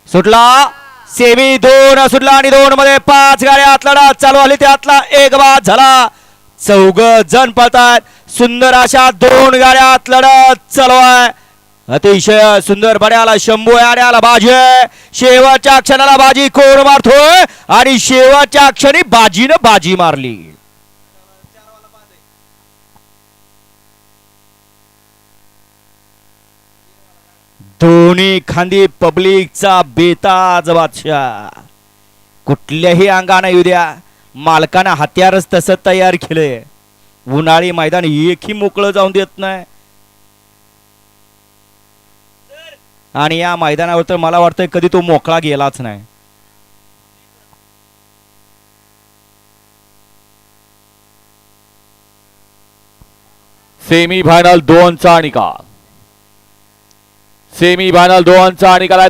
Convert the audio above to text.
सुटला सेमी 2 सुटला आणि 2 मध्ये 5 गाड्या लढत चालू आली त्यातला एक बाद झाला. 4 जण पळतात. सुंदर अशा 2 गाड्या लढत चालू आहे. अतिशय सुंदर बड्याला शंभू आड्याला बाजी आहे. शेवटच्या क्षणाला बाजी कोण मारतोय आणि शेवटच्या क्षणी बाजीनं बाजी मारली. दोन्ही खांदी पब्लिकचा बेताज बादशाह. कुठल्याही अंगाने येऊ द्या मालकानं हत्यारच तसं तयार केलंय. उन्हाळी मैदान एकही मोकळं जाऊन देत नाही आणि या मैदानावर तर मला वाटतंय कधी तो मोकळा गेलाच नाही. सेमी फायनल 2 चा निकाल. सेमी फायनल 2 चा निकाल आहे.